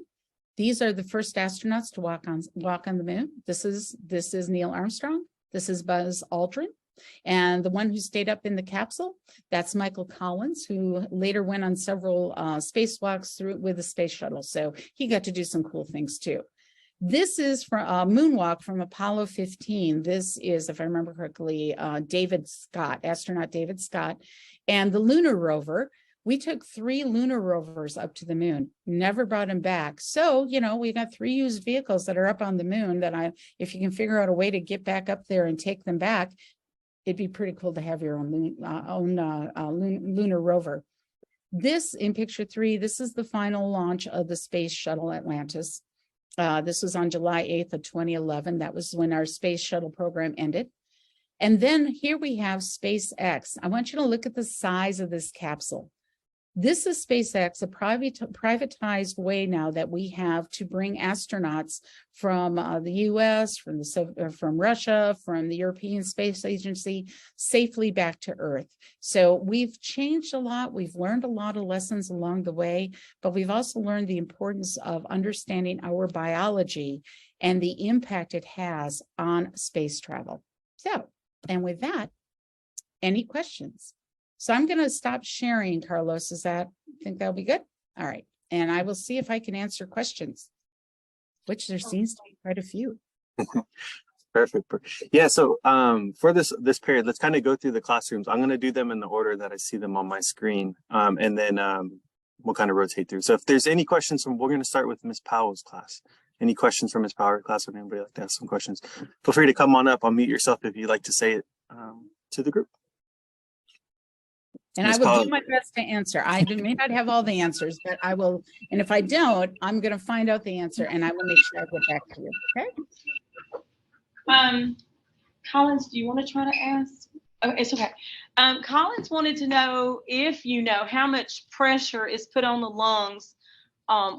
these are the first astronauts to walk on the moon. This is Neil Armstrong. This is Buzz Aldrin. And the one who stayed up in the capsule, that's Michael Collins, who later went on several spacewalks with the space shuttle. So he got to do some cool things too. This is from a moonwalk from Apollo 15. This is, if I remember correctly, astronaut David Scott. And the lunar rover, we took 3 lunar rovers up to the moon, never brought them back. So, we got 3 used vehicles that are up on the moon that if you can figure out a way to get back up there and take them back, it'd be pretty cool to have your own lunar rover. This in picture 3, this is the final launch of the Space Shuttle Atlantis. This was on July 8th of 2011. That was when our Space Shuttle program ended. And then here we have SpaceX. I want you to look at the size of this capsule. This is SpaceX, a privatized way now that we have to bring astronauts from the US, from Russia, from the European Space Agency, safely back to Earth. So we've changed a lot. We've learned a lot of lessons along the way, but we've also learned the importance of understanding our biology and the impact it has on space travel. So, and with that, any questions? So I'm going to stop sharing, Carlos. Think that'll be good? All right. And I will see if I can answer questions, which there seems to be quite a few. Perfect. Yeah. So for this period, let's kind of go through the classrooms. I'm going to do them in the order that I see them on my screen. And then we'll kind of rotate through. So if there's any questions we're going to start with Ms. Powell's class. Any questions from Ms. Powell's class? Would anybody like to ask some questions? Feel free to come on up. Unmute yourself if you'd like to say it to the group. And I will do my best to answer. I may not have all the answers, but I will. And if I don't, I'm going to find out the answer and I will make sure I get back to you. Okay. Collins, do you want to try to ask? Oh, it's okay. Collins wanted to know if you know how much pressure is put on the lungs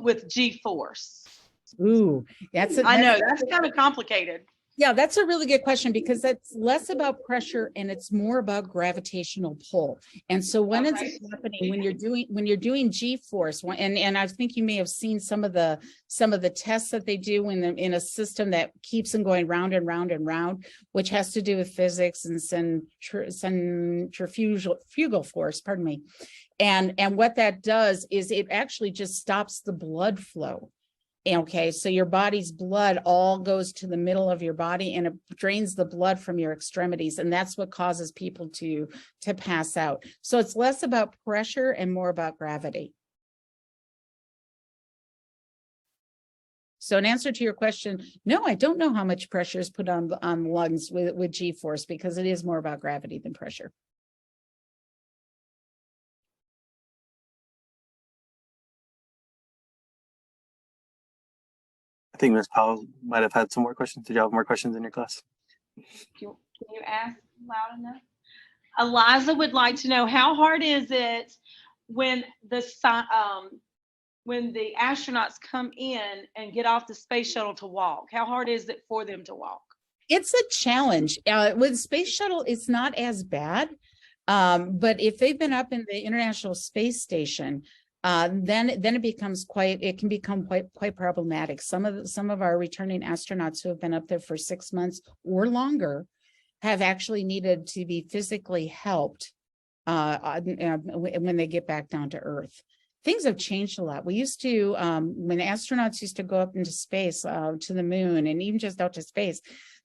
with G-force. Ooh, I know that's kind of complicated. Yeah, that's a really good question because that's less about pressure and it's more about gravitational pull. And so when it's happening, when you're doing G-force, and I think you may have seen some of the tests that they do in a system that keeps them going round and round and round, which has to do with physics and centrifugal force, pardon me. And what that does is it actually just stops the blood flow. Okay, so your body's blood all goes to the middle of your body and it drains the blood from your extremities. And that's what causes people to pass out. So it's less about pressure and more about gravity. So in answer to your question, no, I don't know how much pressure is put on lungs with G-force because it is more about gravity than pressure. I think Ms. Powell might have had some more questions. Did you have more questions in your class? Can you ask loud enough? Eliza would like to know how hard is it when the astronauts come in and get off the space shuttle to walk? How hard is it for them to walk? It's a challenge. With space shuttle, it's not as bad. But if they've been up in the International Space Station, then it can become quite problematic. Some of our returning astronauts who have been up there for 6 months or longer have actually needed to be physically helped when they get back down to Earth. Things have changed a lot. We used to, when astronauts used to go up into space, to the moon and even just out to space,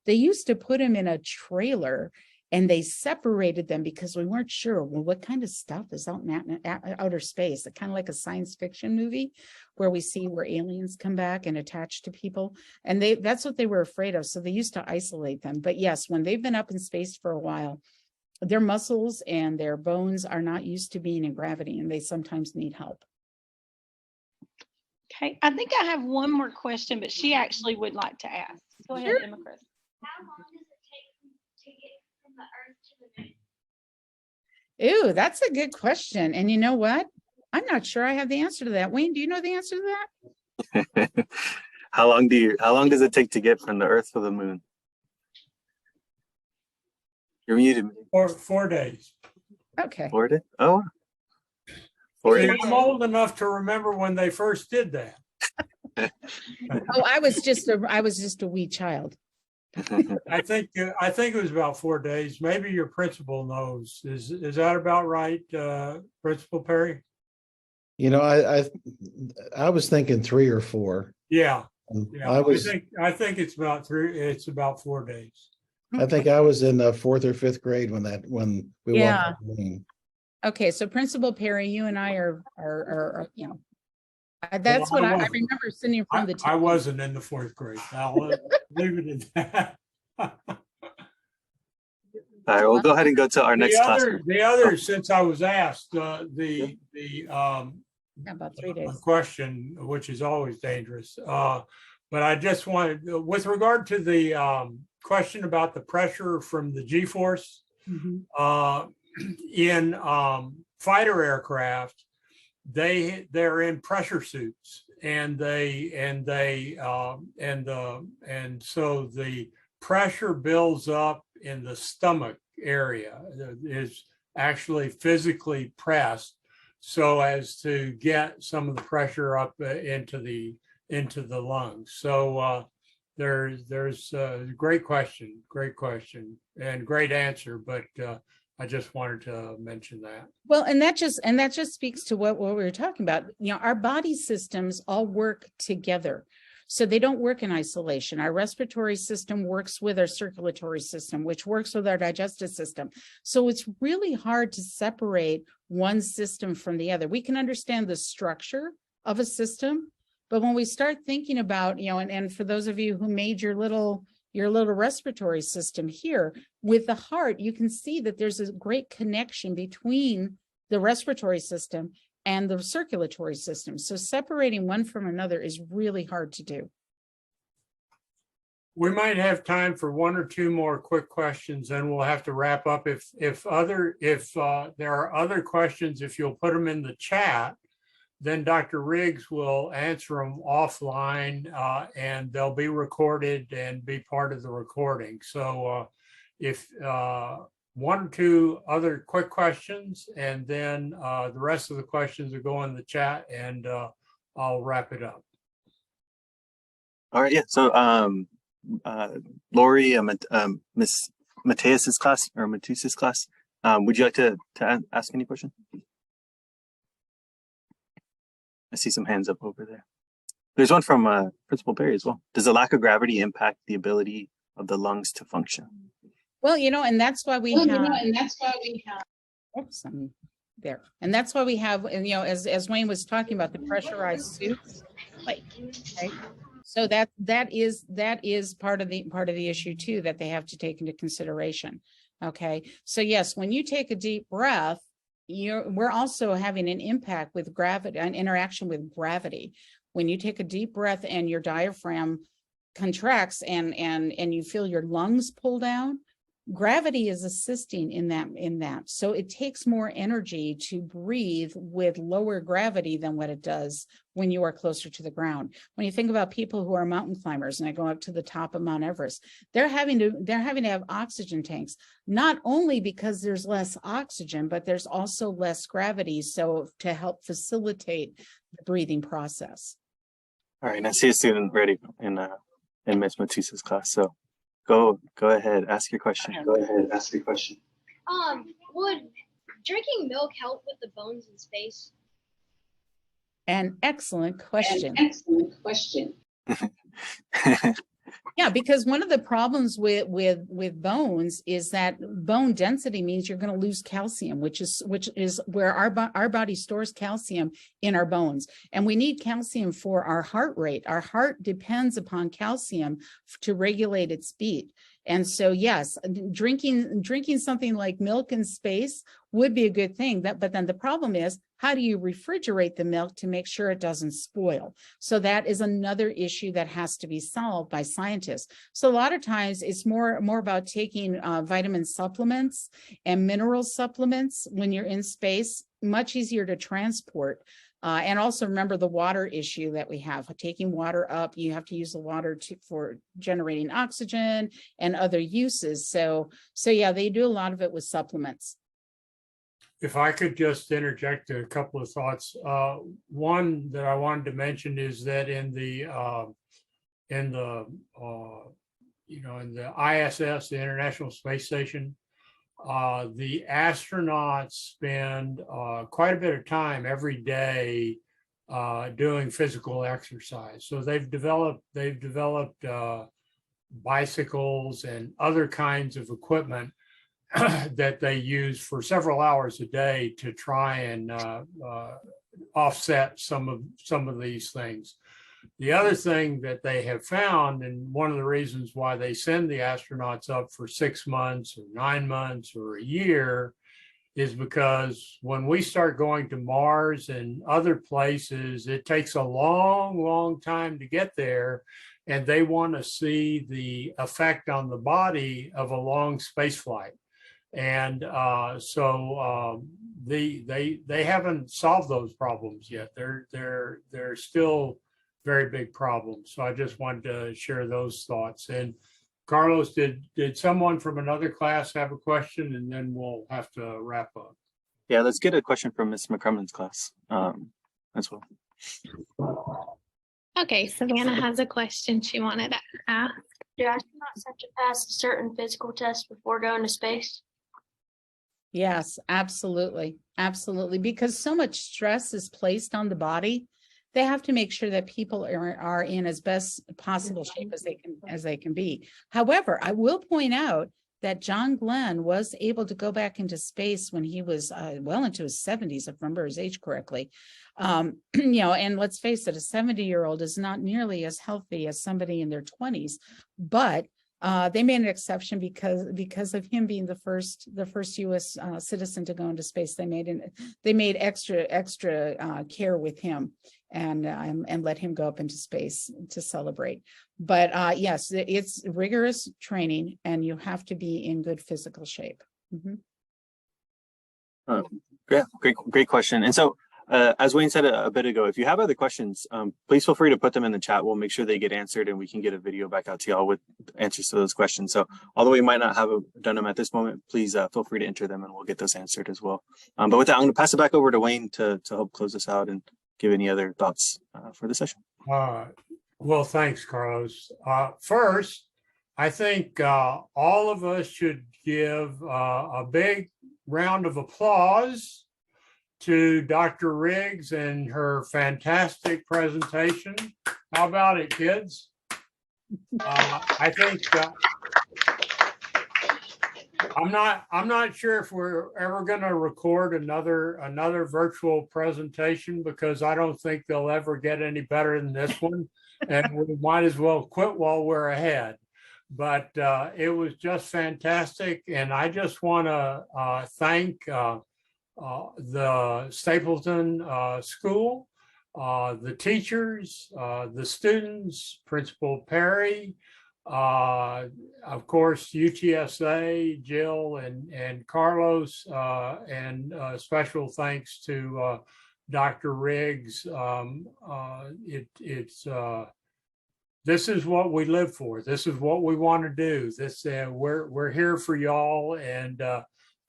they used to put them in a trailer and they separated them because we weren't sure, well, what kind of stuff is out in outer space? Kind of like a science fiction movie where we see where aliens come back and attach to people. And that's what they were afraid of. So they used to isolate them. But yes, when they've been up in space for a while, their muscles and their bones are not used to being in gravity and they sometimes need help. Okay, I think I have one more question, but she actually would like to ask. Go ahead, Emma Chris. How long does it take to get from the Earth to the moon? Ooh, that's a good question. And you know what? I'm not sure I have the answer to that. Wayne, do you know the answer to that? How long does it take to get from the Earth to the moon? You're muted. 4 days. Okay. 4 days? Oh. 4 days. I'm old enough to remember when they first did that. Oh, I was just a wee child. I think it was about 4 days. Maybe your principal knows. Is that about right, Principal Perry? You know, I was thinking 3 or 4. Yeah. I think it's about 3. It's about 4 days. I think I was in the 4th or 5th grade when we walked on the moon. Okay, so Principal Perry, you and I are you know. That's what I remember sitting in front of the TV. I wasn't in the 4th grade. I'll leave it at that. All right, we'll go ahead and go to our next class. The other, since I was asked, the About 3 days. a question, which is always dangerous. But I just wanted, with regard to the question about the pressure from the G-force in fighter aircraft, they're in pressure suits, and so the pressure builds up in the stomach area, is actually physically pressed so as to get some of the pressure up into the lungs. So there's a great question, and great answer, but I just wanted to mention that. Well, and that just speaks to what we were talking about. You know, our body systems all work together. So they don't work in isolation. Our respiratory system works with our circulatory system, which works with our digestive system. So it's really hard to separate one system from the other. We can understand the structure of a system, but when we start thinking about, you know, and for those of you who made your little respiratory system here with the heart, you can see that there's a great connection between the respiratory system and the circulatory system. So separating one from another is really hard to do. We might have time for one or two more quick questions, and we'll have to wrap up. If there are other questions, if you'll put them in the chat, then Dr. Riggs will answer them offline, and they'll be recorded and be part of the recording. So if one or two other quick questions, and then the rest of the questions will go in the chat, and I'll wrap it up. All right, yeah. So Lori, Miss Mateus's class, or Matus's class, would you like to ask any question? I see some hands up over there. There's one from Principal Perry as well. Does the lack of gravity impact the ability of the lungs to function? Well, you know, and that's why we have. Oops, I'm there. And that's why we have, and you know, as Wayne was talking about, the pressurized suits. Like, okay. So that is part of the issue too, that they have to take into consideration. Okay. So yes, when you take a deep breath, we're also having an impact with gravity, an interaction with gravity. When you take a deep breath and your diaphragm contracts and you feel your lungs pull down, gravity is assisting in that. So it takes more energy to breathe with lower gravity than what it does when you are closer to the ground. When you think about people who are mountain climbers and I go up to the top of Mount Everest, they're having to have oxygen tanks, not only because there's less oxygen, but there's also less gravity. So to help facilitate the breathing process. All right, I see a student ready in Ms. Matus's class. So go ahead, ask your question. Would drinking milk help with the bones in space? An excellent question. Yeah, because one of the problems with bones is that bone density means you're going to lose calcium, which is where our body stores calcium in our bones, and we need calcium for our heart rate. Our heart depends upon calcium to regulate its beat. And so, yes, drinking something like milk in space would be a good thing. But then the problem is, how do you refrigerate the milk to make sure it doesn't spoil? So that is another issue that has to be solved by scientists. So a lot of times it's more about taking vitamin supplements and mineral supplements when you're in space, much easier to transport. And also remember the water issue that we have. Taking water up, you have to use the water for generating oxygen and other uses. So yeah, they do a lot of it with supplements. If I could just interject a couple of thoughts. One that I wanted to mention is that in the ISS, the International Space Station, the astronauts spend quite a bit of time every day doing physical exercise. So they've developed bicycles and other kinds of equipment that they use for several hours a day to try and offset some of these things. The other thing that they have found, and one of the reasons why they send the astronauts up for 6 months or 9 months or a year, is because when we start going to Mars and other places, it takes a long, long time to get there. And they want to see the effect on the body of a long space flight. And they haven't solved those problems yet. They're still very big problems. So I just wanted to share those thoughts. And Carlos, did someone from another class have a question? And then we'll have to wrap up. Yeah, let's get a question from Miss McCrumlin's class as well. Okay, Savannah has a question she wanted to ask. Do astronauts have to pass a certain physical test before going to space? Yes, absolutely. Absolutely. Because so much stress is placed on the body, they have to make sure that people are in as best possible shape as they can be. However, I will point out that John Glenn was able to go back into space when he was well into his 70s, if I remember his age correctly. And let's face it, a 70-year-old is not nearly as healthy as somebody in their 20s, but they made an exception because of him being the first U.S. Citizen to go into space. They made extra care with him and let him go up into space to celebrate. But yes, it's rigorous training, and you have to be in good physical shape. Mm-hmm. Yeah, great question. And so, as Wayne said a bit ago, if you have other questions, please feel free to put them in the chat. We'll make sure they get answered, and we can get a video back out to y'all with answers to those questions. So although we might not have done them at this moment, please feel free to enter them and we'll get those answered as well. But with that, I'm going to pass it back over to Wayne to help close this out and give any other thoughts for the session. Well, thanks, Carlos. First, I think all of us should give a big round of applause to Dr. Riggs and her fantastic presentation. How about it, kids? I think I'm not sure if we're ever going to record another virtual presentation, because I don't think they'll ever get any better than this one, and we might as well quit while we're ahead. But it was just fantastic, and I just want to thank the Stapleton School, the teachers, the students, Principal Perry, of course, UTSA, Jill and Carlos, and special thanks to Dr. Riggs. This is what we live for. This is what we want to do. We're here for y'all, and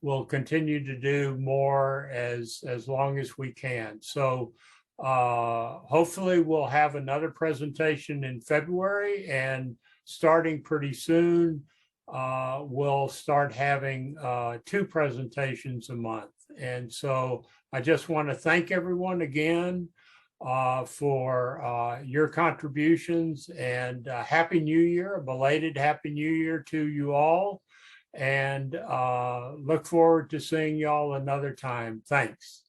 we'll continue to do more as long as we can. So hopefully we'll have another presentation in February, and starting pretty soon, we'll start having 2 presentations a month. And so I just want to thank everyone again for your contributions, and Happy New Year, a belated Happy New Year to you all. And look forward to seeing y'all another time. Thanks.